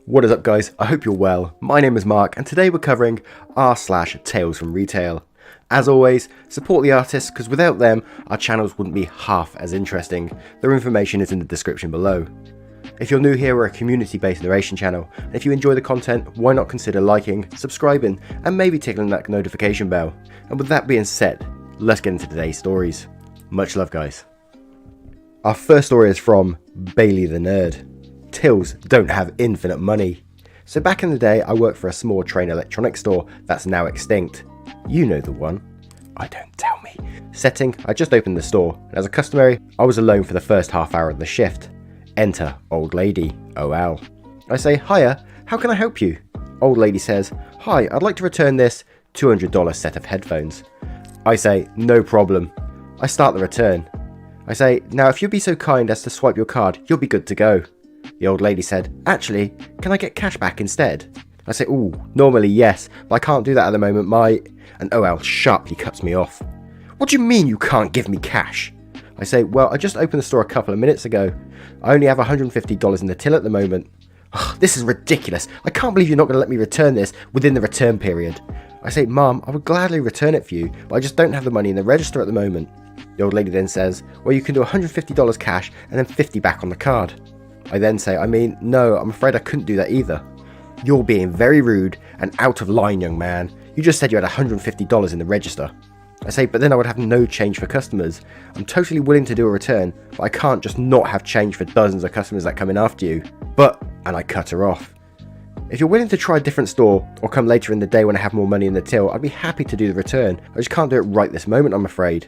What is up, guys? I hope you're well. My name is Mark and today we're covering r/Tales from Retail. As always, support the artists because without them our channels wouldn't be half as interesting. Their information is in the description below. If you're new here, we're a community-based narration channel, and if you enjoy the content, why not consider liking, subscribing, and maybe tickling that notification bell. And with that being said, let's get into today's stories. Much love, guys. Our first story is from Bailey the Nerd. Tills don't have infinite money. So back in the day, I worked for a small train electronics store that's now extinct. You know the one. I don't, tell me. Setting, I just opened the store, and as a customer, I was alone for the first half hour of the shift. Enter old lady, OL. I say, hiya, how can I help you? Old lady says, hi, I'd like to return this $200 set of headphones. I say, no problem. I start the return. I say, now if you'd be so kind as to swipe your card, you'll be good to go. The old lady said, actually, can I get cash back instead? I say, ooh, normally yes, but I can't do that at the moment, And OL sharply cuts me off. What do you mean you can't give me cash? I say, well, I just opened the store a couple of minutes ago. I only have $150 in the till at the moment. Ugh, this is ridiculous. I can't believe you're not going to let me return this within the return period. I say, Mum, I would gladly return it for you, but I just don't have the money in the register at the moment. The old lady then says, well, you can do $150 cash and then $50 back on the card. I then say, no, I'm afraid I couldn't do that either. You're being very rude and out of line, young man. You just said you had $150 in the register. I say, but then I would have no change for customers. I'm totally willing to do a return, but I can't just not have change for dozens of customers that come in after you. And I cut her off. If you're willing to try a different store or come later in the day when I have more money in the till, I'd be happy to do the return. I just can't do it right this moment, I'm afraid.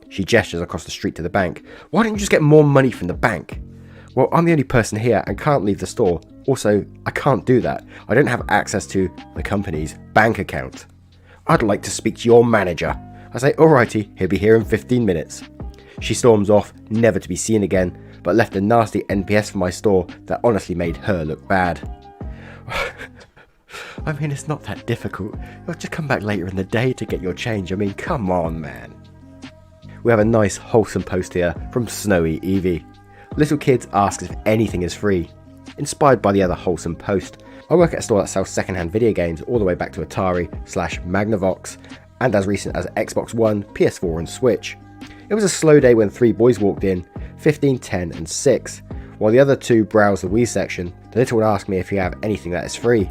She gestures across the street to the bank. Why don't you just get more money from the bank? Well, I'm the only person here and can't leave the store. Also, I can't do that. I don't have access to the company's bank account. I'd like to speak to your manager. I say, alrighty, he'll be here in 15 minutes. She storms off, never to be seen again, but left a nasty NPS for my store that honestly made her look bad. It's not that difficult. You'll just come back later in the day to get your change. Come on, man. We have a nice wholesome post here from Snowy Evie. Little kids ask if anything is free. Inspired by the other wholesome post, I work at a store that sells secondhand video games all the way back to Atari/Magnavox, and as recent as Xbox One, PS4 and Switch. It was a slow day when 3 boys walked in, 15, 10 and 6. While the other 2 browsed the Wii section, the little one asked me if you have anything that is free.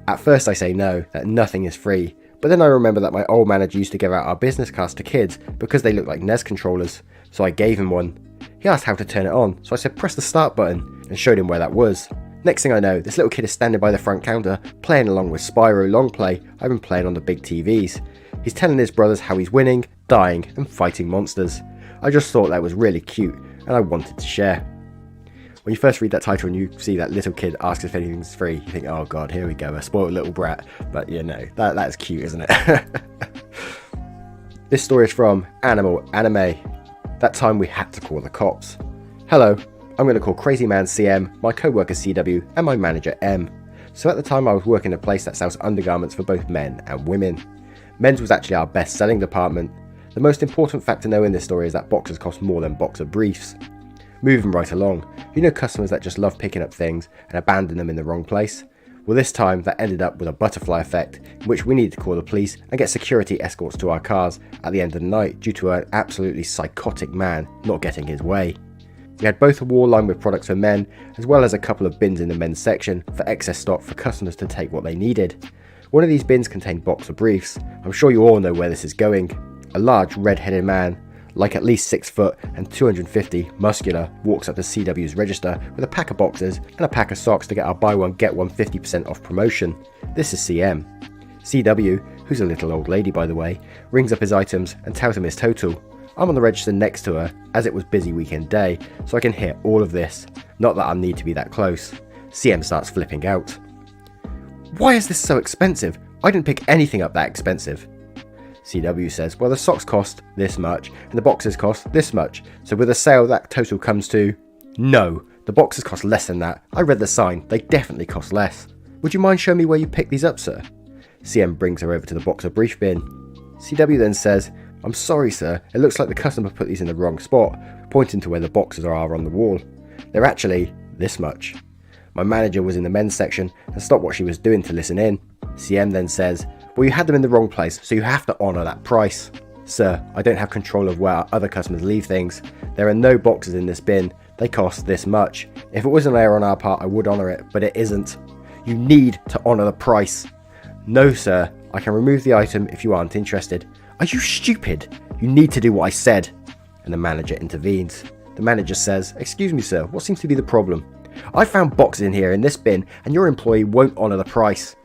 At first I say no, that nothing is free, but then I remember that my old manager used to give out our business cards to kids because they looked like NES controllers, so I gave him one. He asked how to turn it on, so I said press the start button and showed him where that was. Next thing I know, this little kid is standing by the front counter playing along with Spyro Longplay I've been playing on the big TVs. He's telling his brothers how he's winning, dying and fighting monsters. I just thought that was really cute and I wanted to share. When you first read that title and you see that little kid asks if anything's free, you think, oh god, here we go, a spoiled little brat. But that's cute, isn't it? This story is from Animal Anime. That time we had to call the cops. Hello, I'm going to call Crazy Man CM, my co-worker CW, and my manager M. So at the time I was working in a place that sells undergarments for both men and women. Men's was actually our best selling department. The most important fact to know in this story is that boxers cost more than boxer briefs. Moving right along, you know customers that just love picking up things and abandon them in the wrong place? Well, this time that ended up with a butterfly effect, in which we needed to call the police and get security escorts to our cars at the end of the night due to an absolutely psychotic man not getting his way. We had both a wall line with products for men, as well as a couple of bins in the men's section for excess stock for customers to take what they needed. One of these bins contained boxer briefs. I'm sure you all know where this is going. A large red-headed man, like at least 6 foot and 250 muscular, walks up to CW's register with a pack of boxers and a pack of socks to get our buy one get one 50% off promotion. This is CM. CW, who's a little old lady by the way, rings up his items and tells him his total. I'm on the register next to her as it was busy weekend day, so I can hear all of this. Not that I need to be that close. CM starts flipping out. Why is this so expensive? I didn't pick anything up that expensive. CW says, well, the socks cost this much and the boxes cost this much, so with a sale that total comes to... No, the boxes cost less than that. I read the sign, they definitely cost less. Would you mind showing me where you picked these up, sir? CM brings her over to the boxer brief bin. CW then says, I'm sorry sir, it looks like the customer put these in the wrong spot, pointing to where the boxes are on the wall. They're actually this much. My manager was in the men's section and stopped what she was doing to listen in. CM then says, well, you had them in the wrong place, so you have to honour that price. Sir, I don't have control of where other customers leave things. There are no boxes in this bin. They cost this much. If it was an error on our part, I would honour it, but it isn't. You need to honour the price. No, sir. I can remove the item if you aren't interested. Are you stupid? You need to do what I said. And the manager intervenes. The manager says, excuse me, sir, what seems to be the problem? I found boxes in here in this bin, and your employee won't honour the price.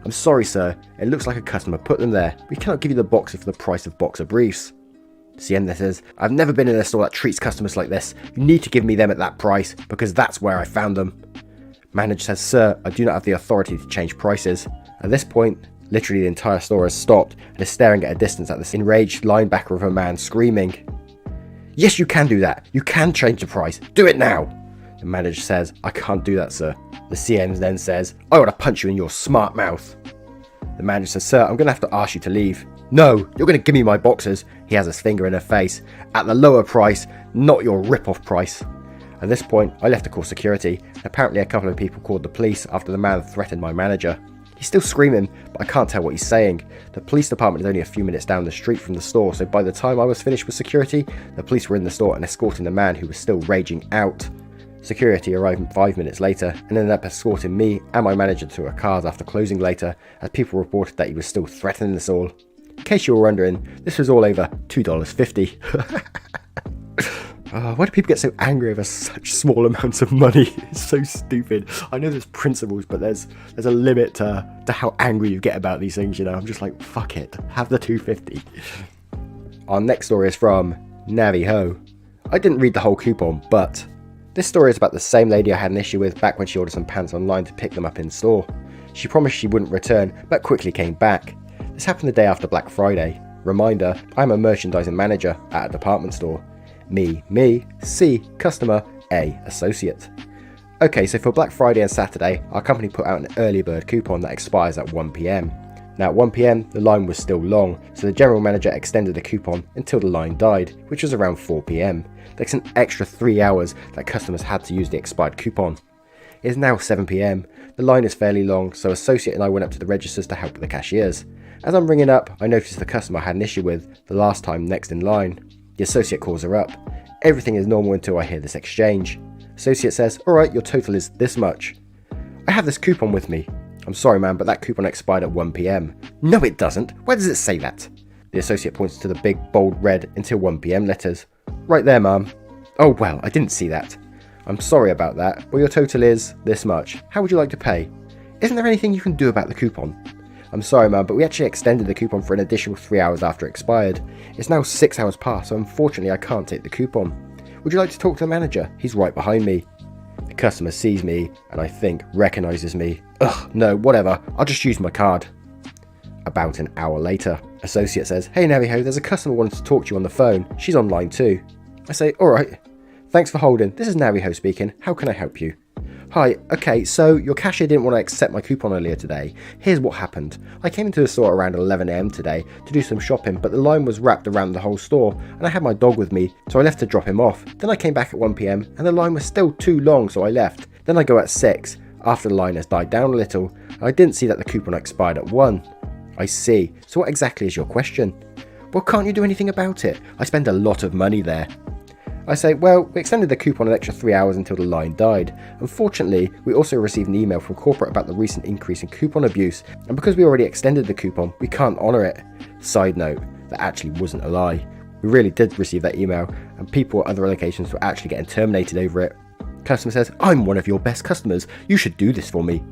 I'm sorry, sir. It looks like a customer put them there. We cannot give you the boxes for the price of boxer briefs. CM then says, I've never been in a store that treats customers like this. You need to give me them at that price, because that's where I found them. Manager says, sir, I do not have the authority to change prices. At this point, literally the entire store has stopped and is staring at a distance at this enraged linebacker of a man screaming. Yes, you can do that. You can change the price. Do it now. The manager says, I can't do that, sir. The CM then says, I want to punch you in your smart mouth. The manager says, sir, I'm going to have to ask you to leave. No, you're going to give me my boxes. He has his finger in her face. At the lower price, not your rip-off price. At this point, I left to call security. Apparently a couple of people called the police after the man threatened my manager. He's still screaming, but I can't tell what he's saying. The police department is only a few minutes down the street from the store, so by the time I was finished with security, the police were in the store and escorting the man who was still raging out. Security arrived 5 minutes later and ended up escorting me and my manager to our cars after closing later, as people reported that he was still threatening us all. In case you were wondering, this was all over $2.50. Why do people get so angry over such small amounts of money? It's so stupid. I know there's principles, but there's a limit to how angry you get about these things, you know. I'm just like, fuck it, have the $2.50. Our next story is from Navi Ho. I didn't read the whole coupon, but this story is about the same lady I had an issue with back when she ordered some pants online to pick them up in store. She promised she wouldn't return, but quickly came back. This happened the day after Black Friday. Reminder, I'm a merchandising manager at a department store. Me, C, customer, A, associate. Okay, so for Black Friday and Saturday, our company put out an early bird coupon that expires at 1 PM. Now at 1 PM, the line was still long, so the general manager extended the coupon until the line died, which was around 4 PM. That's an extra 3 hours that customers had to use the expired coupon. It is now 7 PM. The line is fairly long, so associate and I went up to the registers to help with the cashiers. As I'm ringing up, I noticed the customer I had an issue with the last time next in line. The associate calls her up. Everything is normal until I hear this exchange. Associate says, alright, your total is this much. I have this coupon with me. I'm sorry ma'am, but that coupon expired at 1 PM. No it doesn't. Where does it say that? The associate points to the big bold red until 1 PM letters. Right there ma'am. Oh well, I didn't see that. I'm sorry about that, but your total is this much. How would you like to pay? Isn't there anything you can do about the coupon? I'm sorry ma'am, but we actually extended the coupon for an additional 3 hours after it expired. It's now 6 hours past, so unfortunately I can't take the coupon. Would you like to talk to the manager? He's right behind me. The customer sees me, and I think recognises me. Ugh, no, whatever, I'll just use my card. About an hour later, associate says, hey Naviho, there's a customer wanting to talk to you on the phone. She's online too. I say, alright. Thanks for holding. This is Naviho speaking. How can I help you? Hi, okay, so your cashier didn't want to accept my coupon earlier today. Here's what happened. I came into the store around 11 AM today to do some shopping, but the line was wrapped around the whole store, and I had my dog with me, so I left to drop him off. Then I came back at 1 PM, and the line was still too long, so I left. Then I go at 6, after the line has died down a little, and I didn't see that the coupon expired at 1. I see. So what exactly is your question? Well, can't you do anything about it? I spend a lot of money there. I say, well, we extended the coupon an extra 3 hours until the line died. Unfortunately, we also received an email from corporate about the recent increase in coupon abuse, and because we already extended the coupon, we can't honour it. Side note, that actually wasn't a lie. We really did receive that email, and people at other locations were actually getting terminated over it. Customer says, I'm one of your best customers, you should do this for me.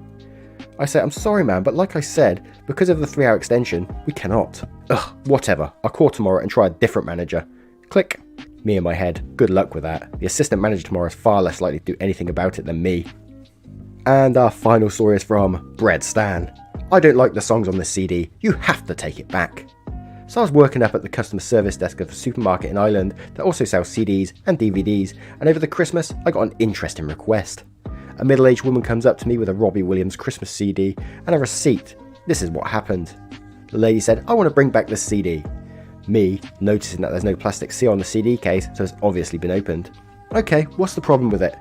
I say, I'm sorry man, but like I said, because of the 3 hour extension, we cannot. Ugh, whatever, I'll call tomorrow and try a different manager. Click. Me in my head, good luck with that. The assistant manager tomorrow is far less likely to do anything about it than me. And our final story is from Bread Stan. I don't like the songs on this CD, you have to take it back. So I was working up at the customer service desk of a supermarket in Ireland that also sells CDs and DVDs, and over the Christmas I got an interesting request. A middle-aged woman comes up to me with a Robbie Williams Christmas CD and a receipt. This is what happened. The lady said, I want to bring back this CD. Me, noticing that there's no plastic seal on the CD case, so it's obviously been opened. Okay, what's the problem with it?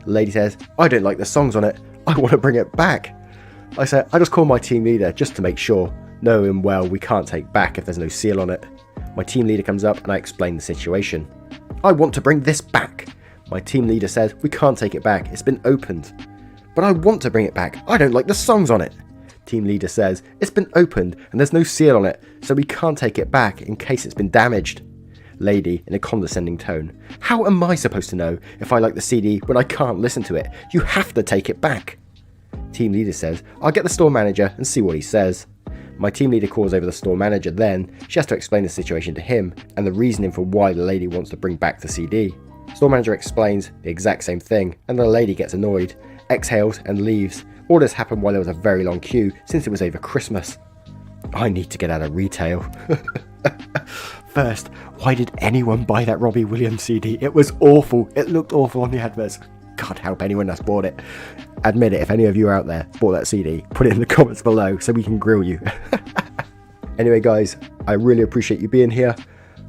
The lady says, I don't like the songs on it. I want to bring it back. I say, I just call my team leader just to make sure, knowing well we can't take back if there's no seal on it. My team leader comes up and I explain the situation. I want to bring this back. My team leader says, we can't take it back, it's been opened. But I want to bring it back, I don't like the songs on it. Team leader says, it's been opened and there's no seal on it, so we can't take it back in case it's been damaged. Lady, in a condescending tone, how am I supposed to know if I like the CD when I can't listen to it? You have to take it back. Team leader says, I'll get the store manager and see what he says. My team leader calls over the store manager, then she has to explain the situation to him and the reasoning for why the lady wants to bring back the CD. Store manager explains the exact same thing and the lady gets annoyed, exhales and leaves. All this happened while there was a very long queue since it was over Christmas. I need to get out of retail. First, why did anyone buy that Robbie Williams CD? It was awful. It looked awful on the adverts. God help anyone that's bought it. Admit it, if any of you are out there bought that CD, put it in the comments below so we can grill you. Anyway guys, I really appreciate you being here,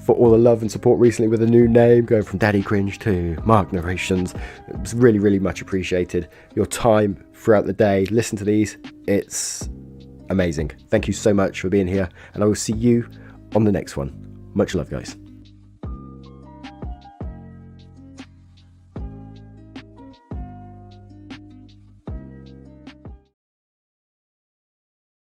for all the love and support recently with a new name, going from Daddy Cringe to Mark Narrations. It was really, really much appreciated. Your time throughout the day, listen to these, it's amazing. Thank you so much for being here, and I will see you on the next one. Much love guys.